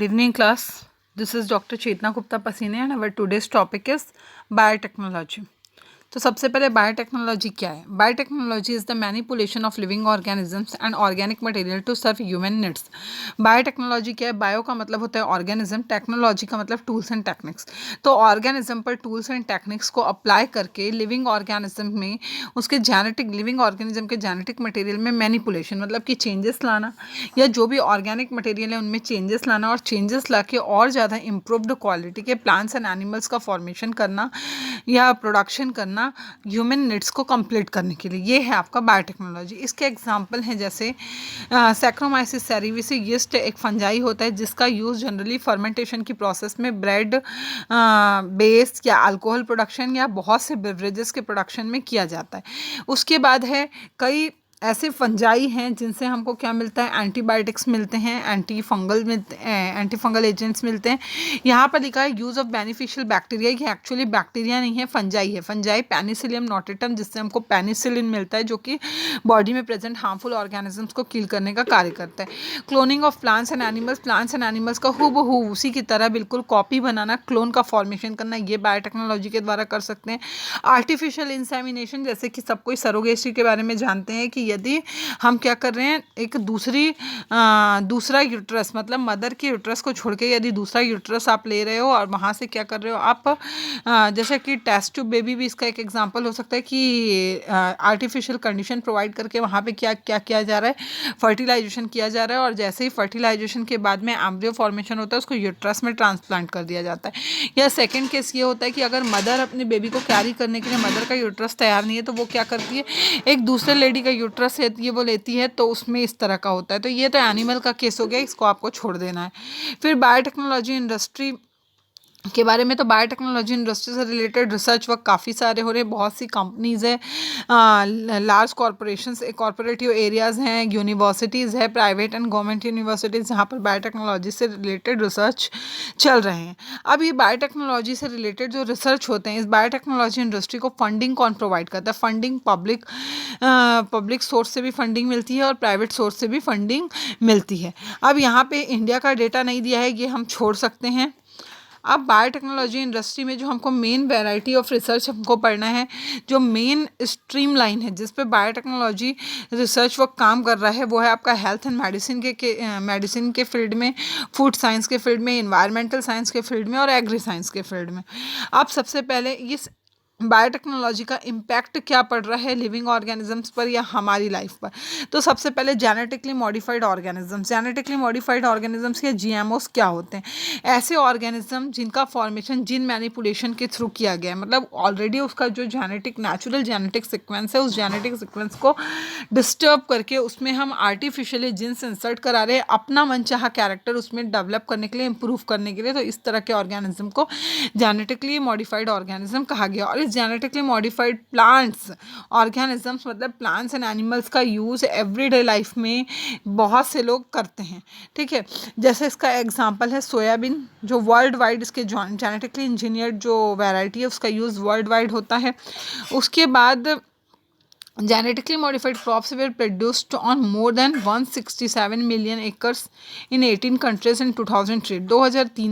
Good evening class. This is Dr. Chetna Gupta Pasine and our today's topic is biotechnology. तो सबसे पहले biotechnology क्या है? Biotechnology is the manipulation of living organisms and organic material to serve human needs. Biotechnology क्या है? Bio का मतलब होता है ऑर्गेनिज्म, टेक्नोलॉजी का मतलब टूल्स एंड टेक्निक्स. तो ऑर्गेनिज्म पर टूल्स एंड टेक्निक्स को अप्लाई करके लिविंग ऑर्गेनिज्म में उसके जेनेटिक लिविंग ऑर्गेनिज्म के जेनेटिक मटेरियल में मैनिपुलेशन मतलब कि चेंजेस लाना, या जो भी ऑर्गेनिक मटेरियल है उनमें चेंजेस लाना और चेंजेस ला के और ज़्यादा इम्प्रूव्ड क्वालिटी के प्लांट्स एंड एनिमल्स का फॉर्मेशन करना या प्रोडक्शन करना ह्यूमन नीड्स को कंप्लीट करने के लिए. ये है आपका बायोटेक्नोलॉजी. इसके एग्जांपल हैं जैसे सैक्रोमाइसिस सेरेविसी यीस्ट एक फंजाई होता है जिसका यूज़ जनरली फर्मेंटेशन की प्रोसेस में ब्रेड बेस या अल्कोहल प्रोडक्शन या बहुत से बेवरेजेस के प्रोडक्शन में किया जाता है. उसके बाद है कई ऐसे फंजाई हैं जिनसे हमको क्या मिलता है? एंटीबायोटिक्स मिलते हैं, एंटी फंगल एजेंट्स मिलते हैं. यहाँ पर लिखा है यूज़ ऑफ बेनिफिशियल बैक्टीरिया. ये एक्चुअली बैक्टीरिया नहीं है, फंजाई है. फंजाई पेनिसिलियम नोटेटम जिससे हमको पेनिसिलिन मिलता है जो कि बॉडी में प्रेजेंट हार्मफुल ऑर्गेनिजम्स को किल करने का कार्य करता है. Cloning of plants and animals का हूबहू उसी की तरह बिल्कुल कॉपी बनाना, क्लोन का फॉर्मेशन करना, ये बायोटेक्नोलॉजी के द्वारा कर सकते हैं. आर्टिफिशियल इंसेमिनेशन, जैसे कि सब कोई सरोगेसी के बारे में जानते हैं कि यदि हम क्या कर रहे हैं, एक दूसरा यूट्रस मतलब मदर के यूट्रस को छोड़ के यदि दूसरा यूट्रस आप ले रहे हो और वहाँ से क्या कर रहे हो आप, जैसे कि टेस्ट ट्यूब बेबी भी इसका एक एग्जांपल हो सकता है कि आर्टिफिशियल कंडीशन प्रोवाइड करके वहाँ पे क्या क्या किया जा रहा है, फर्टिलाइजेशन किया जा रहा है और जैसे ही फर्टिलाइजेशन के बाद में एम्ब्रियो फॉर्मेशन होता है उसको यूट्रस में ट्रांसप्लांट कर दिया जाता है. या सेकेंड केस ये होता है कि अगर मदर अपने बेबी को कैरी करने के लिए मदर का यूट्रस तैयार नहीं है तो वो क्या करती है, एक दूसरे लेडी का यूट्रस है ये वो लेती है, तो उसमें इस तरह का होता है. तो ये तो एनिमल का केस हो गया, इसको आपको छोड़ देना है. फिर बायोटेक्नोलॉजी इंडस्ट्री के बारे में, तो बायोटेक्नोलॉजी इंडस्ट्री से रिलेटेड रिसर्च वर्क काफ़ी सारे हो रहे हैं. बहुत सी कंपनीज़ है, लार्ज कॉरपोरेशंस, कॉरपोरेटिव एरियाज़ हैं, यूनिवर्सिटीज़ है, प्राइवेट एंड गवर्नमेंट यूनिवर्सिटीज़ जहाँ पर बायोटेक्नोलॉजी से रिलेटेड रिसर्च चल रहे हैं. अब ये बायोटेक्नोलॉजी से रिलेटेड जो रिसर्च होते हैं, इस बायोटेक्नोलॉजी इंडस्ट्री को फंडिंग कौन प्रोवाइड करता है? फंडिंग पब्लिक सोर्स से भी फंडिंग मिलती है और प्राइवेट सोर्स से भी फंडिंग मिलती है. अब यहाँ पे इंडिया का डेटा नहीं दिया है, ये हम छोड़ सकते हैं. अब बायोटेक्नोलॉजी इंडस्ट्री में जो हमको मेन वैरायटी ऑफ रिसर्च हमको पढ़ना है, जो मेन स्ट्रीम लाइन है जिस पे बायोटेक्नोलॉजी रिसर्च वर्क काम कर रहा है, वो है आपका हेल्थ एंड मेडिसिन के फील्ड में, फूड साइंस के फील्ड में, इन्वायरमेंटल साइंस के फील्ड में और एग्री साइंस के फील्ड में. अब सबसे पहले इस बायोटेक्नोलॉजी का इम्पैक्ट क्या पड़ रहा है लिविंग ऑर्गेनिजम्स पर या हमारी लाइफ पर. तो सबसे पहले जेनेटिकली मॉडिफाइड ऑर्गेनिजम्स या जीएमओस क्या होते हैं? ऐसे ऑर्गेनिज्म जिनका फॉर्मेशन जीन मैनिपुलेशन के थ्रू किया गया है, मतलब ऑलरेडी उसका जो नेचुरल जेनेटिक सीक्वेंस है उस जेनेटिक सीक्वेंस को डिस्टर्ब करके उसमें हम आर्टिफिशियली जीन्स इंसर्ट करा रहे हैं अपना मनचाहा कैरेक्टर उसमें डेवलप करने के लिए, इंप्रूव करने के लिए. तो इस तरह के ऑर्गेनिज्म को जेनेटिकली मॉडिफाइड ऑर्गेनिज्म कहा गया. और इस जेनेटिकली मॉडिफाइड प्लांट्स ऑर्गेनिजम्स मतलब प्लांट्स एंड एनिमल्स का यूज़ एवरीडे लाइफ में बहुत से लोग करते हैं. ठीक है, जैसे इसका एग्जांपल है सोयाबीन, जो वर्ल्ड वाइड इसके जेनेटिकली इंजीनियर्ड जो वैरायटी है उसका यूज़ वर्ल्ड वाइड होता है. उसके बाद genetically modified crops were produced on more than 167 million acres in 18 countries in 2003. 2003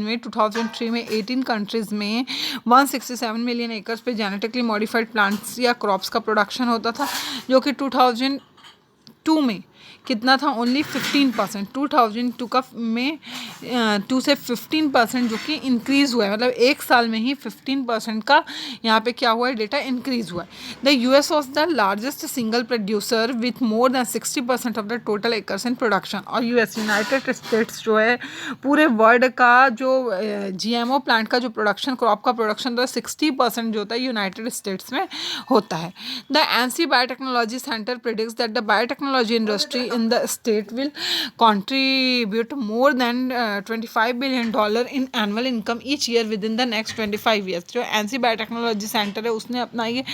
में 18 कंट्रीज़ में 167 मिलियन एकर्स पे जेनेटिकली मॉडिफाइड प्लांट्स या क्रॉप्स का प्रोडक्शन होता था, जो कि 2002 में कितना था? ओनली 15%. 2002 का में 2 से 15% जो कि इंक्रीज़ हुआ है, मतलब एक साल में ही 15% का यहाँ पे क्या हुआ है? डेटा इंक्रीज़ हुआ है. The US was the largest single producer with more than 60% of the total acres in production. और यूनाइटेड स्टेट्स जो है पूरे वर्ल्ड का जो जीएमओ प्लांट का जो प्रोडक्शन, क्रॉप का प्रोडक्शन तो 60% जो होता है यूनाइटेड स्टेट्स में होता है. The NC biotechnology centre predicts that the biotechnology industry in the state will contribute more than $25 billion in annual income each year within the next 25 years. जो NC biotechnology centre है उसने अपना ये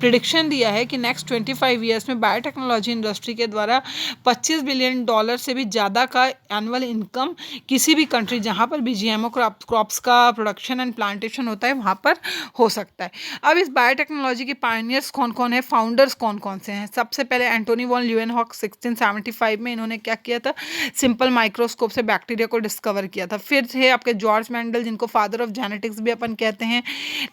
prediction दिया है कि नेक्स्ट 25 ईयर्स में biotechnology industry के द्वारा $25 बिलियन से भी ज़्यादा का एनुअल इनकम किसी भी कंट्री जहाँ पर भी जीएमओ क्रॉप्स का प्रोडक्शन एंड प्लांटेशन होता है वहाँ पर हो सकता है. अब इस बायोटेक्नोलॉजी के पायनियर्स कौन कौन है, फाउंडर्स कौन कौन से हैं? सबसे पहले एंटोनी वॉन ल्यूएनहॉक 1670 1975 में इन्होंने क्या किया था, सिंपल माइक्रोस्कोप से बैक्टीरिया को डिस्कवर किया था। फिर थे आपके जॉर्ज मेंडल, जिनको फादर ऑफ जेनेटिक्स भी अपन कहते हैं,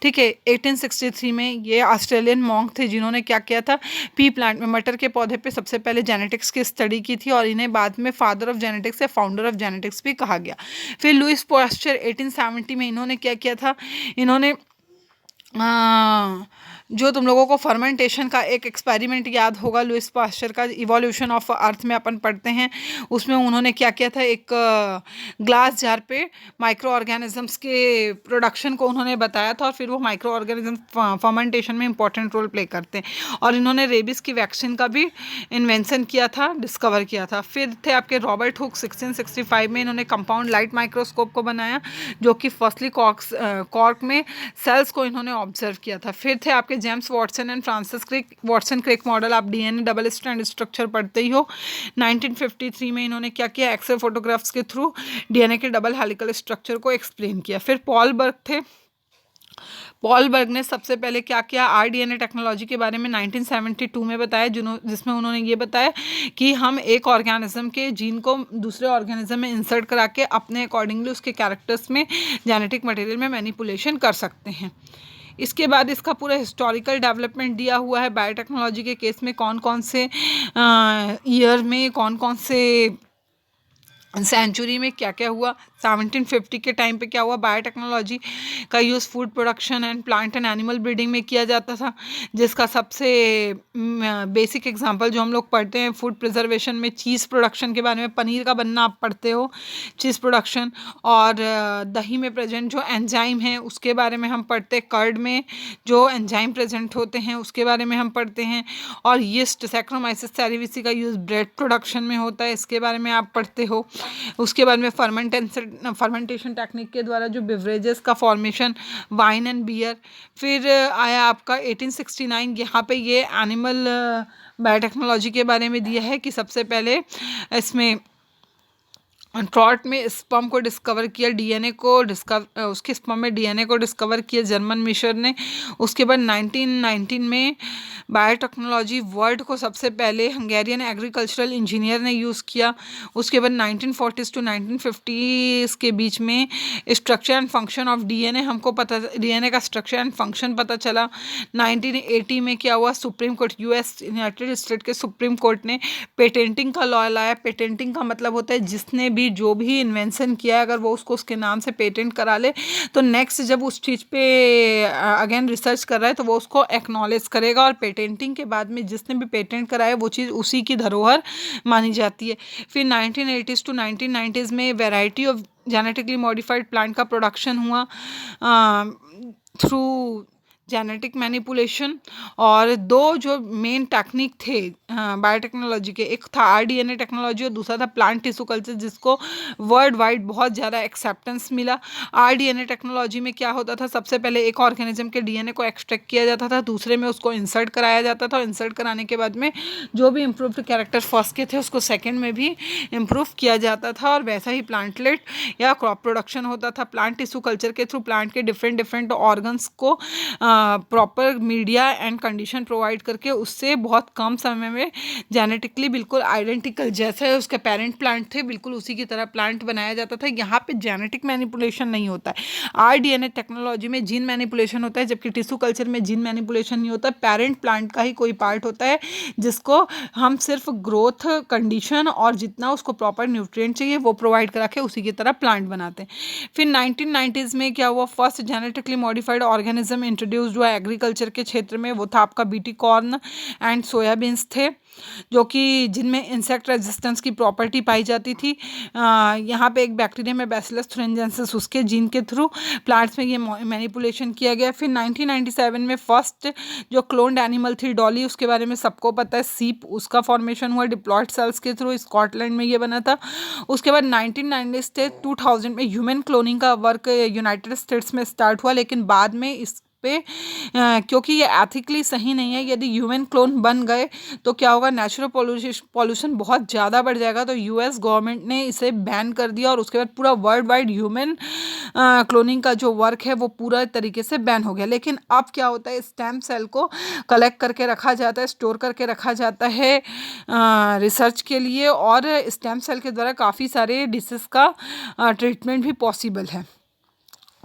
ठीक है। 1863 में ये ऑस्ट्रेलियन मॉन्क थे जिन्होंने क्या किया था, पी प्लांट में, मटर के पौधे पे सबसे पहले जेनेटिक्स की स्टडी की थी और इन्हें बाद में फादर ऑफ जेनेटिक्स या फाउंडर ऑफ जेनेटिक्स भी कहा गया। फिर लुइस पास्चर 1870 में इन्होंने क्या किया था, इन्होंने जो तुम लोगों को फर्मेंटेशन का एक एक्सपेरिमेंट याद होगा, लुइस पास्चर का इवोल्यूशन ऑफ अर्थ में अपन पढ़ते हैं, उसमें उन्होंने क्या किया था, एक ग्लास जार पे माइक्रो ऑर्गेनिजम्स के प्रोडक्शन को उन्होंने बताया था और फिर वो माइक्रो ऑर्गेनिज्म फर्मेंटेशन में इंपॉर्टेंट रोल प्ले करते हैं। और इन्होंने रेबिस की वैक्सीन का भी इन्वेंशन किया था, डिस्कवर किया था। फिर थे आपके रॉबर्ट हुक, 1665 में इन्होंने कंपाउंड लाइट माइक्रोस्कोप को बनाया, जो कि फर्स्टली कॉर्क में सेल्स को इन्होंने ऑब्जर्व किया था। फिर थे आपके James Watson and Francis Crick, Watson Crick model, आप डीएनए डबल स्ट्रैंड स्ट्रक्चर पढ़ते ही हो। 1953 में इन्होंने क्या किया, एक्सरे फोटोग्राफ्स के थ्रू डीएनए के डबल हेलिकल स्ट्रक्चर को एक्सप्लेन किया। फिर पॉल बर्ग थे, पॉल बर्ग ने सबसे पहले क्या किया, आरडीएनए टेक्नोलॉजी के बारे में 1972 में बताया, जिसमें उन्होंने ये बताया कि हम एक ऑर्गेनिज्म के जीन को दूसरे ऑर्गेनिज्म में इंसर्ट करा के अपने अकॉर्डिंगली उसके कैरेक्टर्स में जेनेटिक मटेरियल में मैनिपुलेशन कर सकते हैं। इसके बाद इसका पूरा हिस्टोरिकल डेवलपमेंट दिया हुआ है। बायोटेक्नोलॉजी के केस में कौन कौन से ईयर में, कौन कौन से सेंचुरी में क्या क्या हुआ, 1750 के टाइम पे क्या हुआ, बायोटेक्नोलॉजी का use food production and plant and animal breeding में किया जाता था, जिसका सबसे बेसिक एग्जांपल जो हम लोग पढ़ते हैं फूड प्रिजर्वेशन में, चीज़ प्रोडक्शन के बारे में, पनीर का बनना आप पढ़ते हो, चीज़ प्रोडक्शन, और दही में प्रेजेंट जो एंजाइम है उसके बारे में हम पढ़ते हैं, कर्ड में जो एंजाइम प्रेजेंट होते हैं उसके बारे में हम पढ़ते हैं, और यीस्ट सैक्रोमाइसिस सेरेविसी का यूज़ ब्रेड प्रोडक्शन में होता है, इसके बारे में आप पढ़ते हो। उसके बाद में फर्मेंटेशन टेक्निक के द्वारा जो बिवरेजेस का फॉर्मेशन, वाइन एंड बियर। फिर आया आपका 1869, यहाँ पे ये एनिमल बायोटेक्नोलॉजी के बारे में दिया है कि सबसे पहले इसमें ट्रॉट में स्पर्म को डिस्कवर किया, डीएनए को उसके स्पर्म में डीएनए को डिस्कवर किया जर्मन मिशर ने। उसके बाद 1919 में बायोटेक्नोलॉजी वर्ड को सबसे पहले हंगेरियन एग्रीकल्चरल इंजीनियर ने यूज़ किया। उसके बाद 1940s टू 1950s के बीच में structure and function of DNA हमको पता, डीएनए का स्ट्रक्चर एंड फंक्शन पता चला। 1980 में क्या हुआ, supreme court, US United state के सुप्रीम कोर्ट ने पेटेंटिंग का लॉ लाया। पेटेंटिंग का मतलब होता है जिसने भी जो भी इन्वेंशन किया है अगर वो उसको उसके नाम से पेटेंट करा ले तो नेक्स्ट जब उस चीज़ पे अगेन रिसर्च कर रहा है तो वो उसको एक्नॉलेज करेगा, और पेटेंटिंग के बाद में जिसने भी पेटेंट कराया वो चीज़ उसी की धरोहर मानी जाती है। फिर 1980s टू 1990s में variety of genetically modified plant का प्रोडक्शन हुआ थ्रू जेनेटिक मैनिपुलेशन, और दो जो मेन टेक्निक थे बायोटेक्नोलॉजी के, एक था आरडीएनए टेक्नोलॉजी और दूसरा था प्लांट टिश्यू कल्चर, जिसको वर्ल्ड वाइड बहुत ज़्यादा एक्सेप्टेंस मिला। आरडीएनए टेक्नोलॉजी में क्या होता था, सबसे पहले एक ऑर्गेनिज्म के डीएनए को एक्सट्रैक्ट किया जाता था, दूसरे में उसको इंसर्ट कराया जाता था, और इंसर्ट कराने के बाद में जो भी इम्प्रूव्ड कैरेक्टर फर्स्ट के थे उसको सेकेंड में भी इम्प्रूव किया जाता था, और वैसा ही प्लांटलेट या क्रॉप प्रोडक्शन होता था। प्लांट टिश्यू कल्चर के थ्रू प्लांट के डिफरेंट ऑर्गन्स को proper media and condition provide करके उससे बहुत कम समय में जेनेटिकली बिल्कुल आइडेंटिकल जैसे उसके पेरेंट प्लांट थे बिल्कुल उसी की तरह प्लांट बनाया जाता था। यहाँ पे जेनेटिक मैनिपुलेशन नहीं होता है। आरडीएनए टेक्नोलॉजी में जीन मैनिपुलेशन होता है, जबकि टिश्यू कल्चर में जीन मैनिपुलेशन नहीं होता। पेरेंट प्लांट का ही कोई पार्ट होता है जिसको हम सिर्फ ग्रोथ कंडीशन और जितना उसको प्रॉपर न्यूट्रिएंट चाहिए वो प्रोवाइड करा के उसी की तरह प्लांट बनाते हैं। फिर 1990s में क्या हुआ, first genetically modified organism introduced हुआ एग्रीकल्चर के क्षेत्र में, वो था आपका बीटी कॉर्न एंड सोयाबीन्स थे, जो कि जिनमें इंसेक्ट रेजिस्टेंस की प्रॉपर्टी पाई जाती थी। यहाँ पे एक बैक्टीरिया में बैसिलस थ्रिंजेंसिस उसके जीन के थ्रू प्लांट्स में ये मैनिपुलेशन किया गया। फिर 1997 में फर्स्ट जो क्लोन्ड एनिमल थी डॉली, उसके बारे में सबको पता है, सीप, उसका फॉर्मेशन हुआ डिप्लॉयड सेल्स के थ्रू, स्कॉटलैंड में ये बना था। उसके बाद 1990 से 2000 में ह्यूमन क्लोनिंग का वर्क यूनाइटेड स्टेट्स में स्टार्ट हुआ, लेकिन बाद में इस पे क्योंकि ये एथिकली सही नहीं है। यदि ह्यूमन क्लोन बन गए तो क्या होगा, नेचुरल पॉल्यूशन बहुत ज़्यादा बढ़ जाएगा। तो यूएस गवर्नमेंट ने इसे बैन कर दिया और उसके बाद पूरा वर्ल्ड वाइड ह्यूमन क्लोनिंग का जो वर्क है वो पूरा तरीके से बैन हो गया। लेकिन अब क्या होता है, स्टेम सेल को कलेक्ट करके रखा जाता है, स्टोर करके रखा जाता है रिसर्च के लिए, और स्टेम सेल के द्वारा काफ़ी सारे डिसीज़ का ट्रीटमेंट भी पॉसिबल है।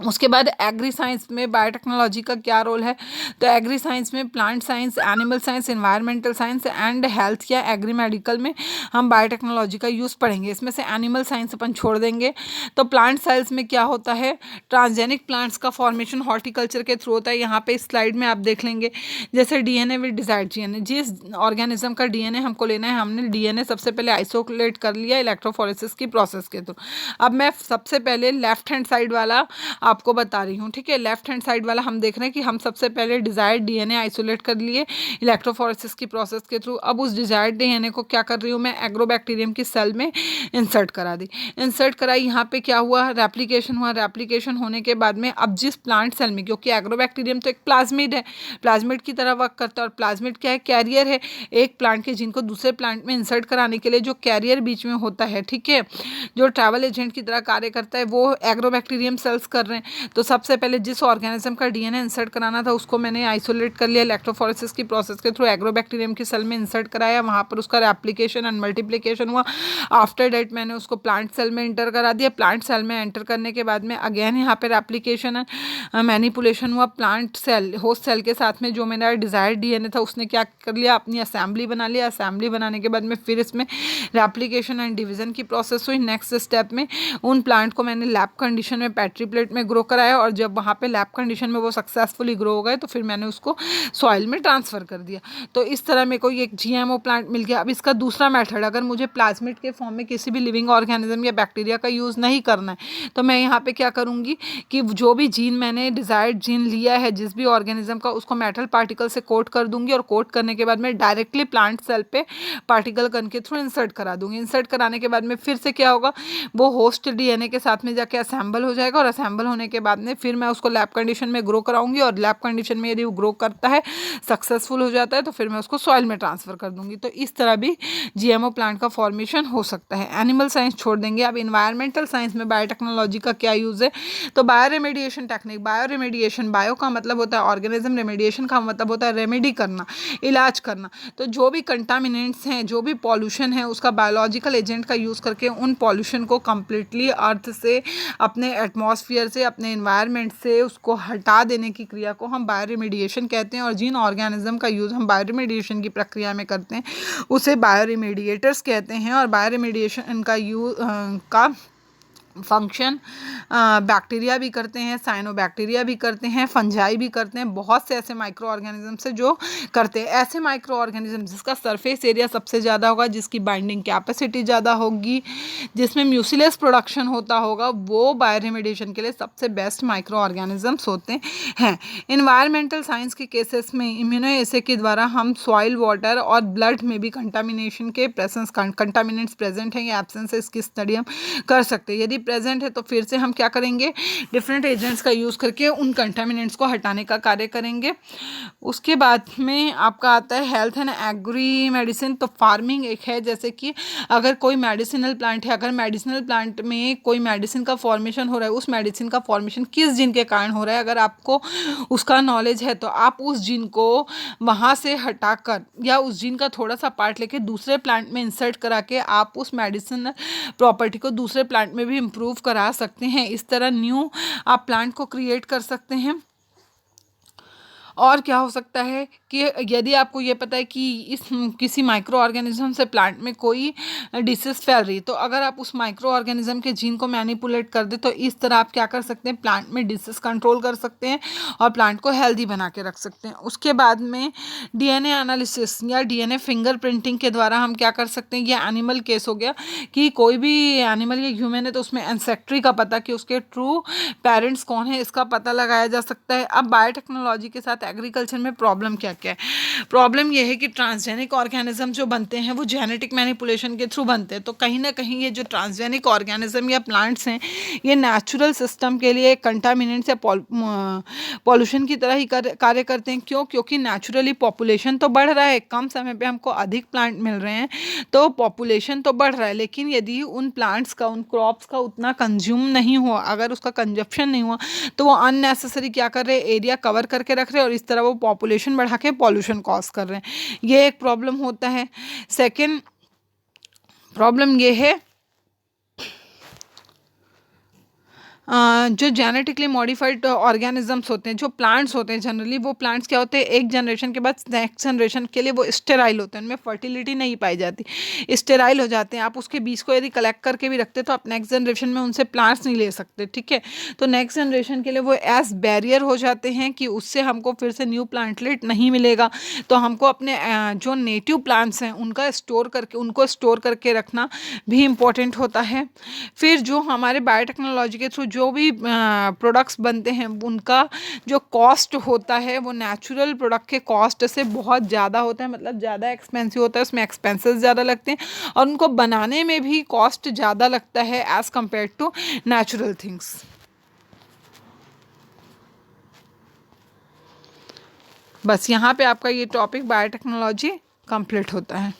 उसके बाद एग्री साइंस में बायोटेक्नोलॉजी का क्या रोल है, तो एग्री साइंस में plant science, animal science, environmental science and health या एग्री मेडिकल में हम बायोटेक्नोलॉजी का यूज़ पढ़ेंगे। इसमें से एनिमल साइंस अपन छोड़ देंगे। तो प्लांट साइंस में क्या होता है, ट्रांसजेनिक प्लांट्स का फॉर्मेशन हॉर्टिकल्चर के थ्रू होता है। यहाँ पे स्लाइड में आप देख लेंगे, जैसे डीएनए विद डिजायर्ड जीएनए, जिस ऑर्गेनिज्म का डीएनए हमको लेना है, हमने डीएनए सबसे पहले आइसोलेट कर लिया इलेक्ट्रोफोरेसिस की प्रोसेस के थ्रू। अब मैं सबसे पहले लेफ्ट हैंड साइड वाला आपको बता रही हूँ, ठीक है। लेफ्ट हैंड साइड वाला हम देख रहे हैं कि हम सबसे पहले डिजायर्ड डीएनए आइसोलेट कर लिए इलेक्ट्रोफोरेसिस की प्रोसेस के थ्रू। अब उस डिजायर्ड डीएनए को क्या कर रही हूँ मैं, एग्रोबैक्टीरियम की सेल में इंसर्ट करा दी। इंसर्ट कराई, यहाँ पे क्या हुआ, रेप्लिकेशन हुआ। रेप्लिकेशन होने के बाद में अब जिस प्लांट सेल में, क्योंकि एग्रोबैक्टीरियम तो एक प्लाज्मिड है, प्लाज्मिड की तरह वर्क करता है, और प्लाज्मिड क्या है, कैरियर है एक प्लांट के जीन को दूसरे प्लांट में इंसर्ट कराने के लिए। जो कैरियर बीच में होता है, ठीक है, जो ट्रैवल एजेंट की तरह कार्य करता है, वो एग्रोबैक्टीरियम सेल्स कर रहे हैं। तो सबसे पहले जिस ऑर्गेनिज्म का डीएनए इंसर्ट कराना था उसको मैंने आइसोलेट कर लिया इलेक्ट्रोफोरेसिस की प्रोसेस के थ्रू, एग्रोबैक्टीरियम की सेल में इंसर्ट कराया, वहाँ पर उसका रेप्लिकेशन एंड मल्टीप्लिकेशन हुआ। आफ्टर डेट मैंने उसको प्लांट सेल में एंटर करा दिया। प्लांट सेल में एंटर करने के बाद में अगेन यहाँ पे रेप्लिकेशन एंड मैनिपुलेशन हुआ। प्लांट सेल, होस्ट सेल के साथ में जो मेरा डिजायर्ड डीएनए था उसने क्या कर लिया, अपनी असेंबली बना लिया। असेंबली बनाने के बाद में फिर इसमें रेप्लिकेशन एंड डिवीजन की प्रोसेस हुई। नेक्स्ट स्टेप में उन प्लांट को मैंने लैब कंडीशन में पेट्री प्लेट में ग्रो कराया, और जब वहाँ पे लैब कंडीशन में वो सक्सेसफुली ग्रो हो गए तो फिर मैंने उसको सॉइल में ट्रांसफ़र कर दिया। तो इस तरह मेरे को एक जीएमओ प्लांट मिल गया। अब इसका दूसरा मेथड, अगर मुझे प्लाज्मिड के फॉर्म में किसी भी लिविंग ऑर्गेनिज्म या बैक्टीरिया का यूज़ नहीं करना है, तो मैं यहाँ पे क्या करूँगी कि जो भी जीन मैंने डिज़ायर्ड जीन लिया है जिस भी ऑर्गेनिज्म का, उसको मेटल पार्टिकल से कोट कर दूँगी, और कोट करने के बाद में डायरेक्टली प्लांट सेल पे पार्टिकल गन के थ्रू इंसर्ट करा दूँगी। इंसर्ट कराने के बाद में फिर से क्या होगा, वो होस्ट डीएनए के साथ में जाके असेंबल हो जाएगा, और असेंबल होने के बाद में फिर मैं उसको लैब कंडीशन में ग्रो कराऊंगी, और लैब कंडीशन में यदि वो ग्रो करता है, सक्सेसफुल हो जाता है, तो फिर मैं उसको सॉइल में ट्रांसफ़र कर दूंगी। तो इस तरह भी जीएमओ प्लांट का फॉर्मेशन हो सकता है। एनिमल साइंस छोड़ देंगे। अब इन्वायरमेंटल साइंस में बायोटेक्नोलॉजी का क्या यूज़ है, तो bio remediation technique. Bio remediation, bio का मतलब होता है ऑर्गेनिज्म, रेमेडिएशन का मतलब होता है रेमेडी करना, इलाज करना। तो जो भी कंटामिनेंट्स हैं, जो भी पॉल्यूशन है, उसका बायोलॉजिकल एजेंट का यूज़ करके उन पॉल्यूशन को कंप्लीटली अर्थ से, अपने एटमॉस्फेयर से, अपने एनवायरनमेंट से उसको हटा देने की क्रिया को हम बायो रेमेडिएशन कहते हैं। और जिन ऑर्गेनिज्म का यूज़ हम बायो रेमेडिएशन की प्रक्रिया में करते हैं उसे बायो रेमेडिएटर्स कहते हैं। और बायो रेमेडिएशन का का फंक्शन बैक्टीरिया भी करते हैं, साइनोबैक्टीरिया भी करते हैं, फंजाई भी करते हैं, बहुत से ऐसे माइक्रो ऑर्गेनिज्म से जो करते हैं। ऐसे माइक्रो ऑर्गेनिज्म जिसका सरफेस एरिया सबसे ज़्यादा होगा, जिसकी बाइंडिंग कैपेसिटी ज़्यादा होगी, जिसमें म्यूसिलस प्रोडक्शन होता होगा, वो बायो रेमेडिएशन के लिए सबसे बेस्ट माइक्रो ऑर्गेनिजम्स होते हैं। इन्वायरमेंटल साइंस के केसेस में इम्यूनो एसे के द्वारा हम सॉइल, वाटर और ब्लड में भी कंटामिनेशन के प्रेजेंस, कंटामिनेंट्स प्रेजेंट हैं या एब्सेंस है, इसकी स्टडी हम कर सकते हैं। यदि प्रेजेंट है तो फिर से हम क्या करेंगे, डिफरेंट एजेंट्स का यूज़ करके उन कंटामिनेंट्स को हटाने का कार्य करेंगे। उसके बाद में आपका आता है हेल्थ एंड एग्री मेडिसिन। तो फार्मिंग एक है, जैसे कि अगर कोई मेडिसिनल प्लांट है, अगर मेडिसिनल प्लांट में कोई मेडिसिन का फॉर्मेशन हो रहा है, उस मेडिसिन का फॉर्मेशन किस जीन के कारण हो रहा है, अगर आपको उसका नॉलेज है तो आप उस जीन को वहाँ से हटाकर या उस जीन का थोड़ा सा पार्ट लेके दूसरे प्लांट में इंसर्ट करा के आप उस मेडिसिन प्रॉपर्टी को दूसरे प्लांट में भी इम्प्रूव करा सकते हैं। इस तरह न्यू आप प्लांट को क्रिएट कर सकते हैं। और क्या हो सकता है कि यदि आपको ये पता है कि इस किसी माइक्रो ऑर्गेनिज्म से प्लांट में कोई डिसीज फैल रही, तो अगर आप उस माइक्रो ऑर्गेनिज्म के जीन को मैनिपुलेट कर दे तो इस तरह आप क्या कर सकते हैं, प्लांट में डिसीज कंट्रोल कर सकते हैं और प्लांट को हेल्दी बना के रख सकते हैं। उसके बाद में डीएनए एनालिसिस या डीएनए फिंगरप्रिंटिंग के द्वारा हम क्या कर सकते हैं, ये एनिमल केस हो गया कि कोई भी एनिमल या ह्यूमन है तो उसमें एंसेस्ट्री का पता, कि उसके ट्रू पेरेंट्स कौन है, इसका पता लगाया जा सकता है। अब बायोटेक्नोलॉजी के साथ एग्रीकल्चर में प्रॉब्लम क्या क्या है। प्रॉब्लम ये है कि ट्रांसजेनिक ऑर्गेनिज्म जो बनते हैं वो जेनेटिक मैनिपुलेशन के थ्रू बनते हैं। तो कहीं ना कहीं ये जो ट्रांसजेनिक ऑर्गेनिज्म या प्लांट्स हैं ये नेचुरल सिस्टम के लिए कंटामिनेंट्स या पॉल्यूशन की तरह ही कार्य करते हैं। क्यों? क्योंकि नेचुरली पॉपुलेशन तो बढ़ रहा है, कम समय पे हमको अधिक प्लांट मिल रहे हैं, तो पॉपुलेशन तो बढ़ रहा है, लेकिन यदि उन प्लांट्स का, उन क्रॉप्स का उतना कंज्यूम नहीं हुआ, अगर उसका कंजप्शन नहीं हुआ, तो वो अननेसेसरी क्या कर रहे हैं, एरिया कवर करके रख रहे हैं और इस तरह वो पॉपुलेशन बढ़ा के पॉल्यूशन कॉज कर रहे हैं। ये एक प्रॉब्लम होता है। सेकेंड प्रॉब्लम ये है जो जेनेटिकली मॉडिफाइड ऑर्गेनिजम्स होते हैं, जो प्लांट्स होते हैं, जनरली वो प्लांट्स क्या होते हैं, एक जनरेशन के बाद नेक्स्ट जनरेशन के लिए वो स्टेराइल होते हैं, उनमें फर्टिलिटी नहीं पाई जाती, स्टेराइल हो जाते हैं। आप उसके बीज को यदि कलेक्ट करके भी रखते तो आप नेक्स्ट जनरेशन में उनसे प्लांट्स नहीं ले सकते, ठीक है। तो नेक्स्ट जनरेशन के लिए वो एज बैरियर हो जाते हैं कि उससे हमको फिर से न्यू प्लांटलेट नहीं मिलेगा। तो हमको अपने जो नेटिव प्लांट्स हैं उनको स्टोर करके रखना भी इम्पोर्टेंट होता है। फिर जो हमारे बायोटेक्नोलॉजी के थ्रू जो भी प्रोडक्ट्स बनते हैं उनका जो कॉस्ट होता है वो नेचुरल प्रोडक्ट के कॉस्ट से बहुत ज़्यादा होता है, मतलब ज़्यादा एक्सपेंसिव होता है, उसमें एक्सपेंसेस ज़्यादा लगते हैं और उनको बनाने में भी कॉस्ट ज़्यादा लगता है as compare to natural things. बस यहाँ पे आपका ये टॉपिक बायोटेक्नोलॉजी कंप्लीट होता है।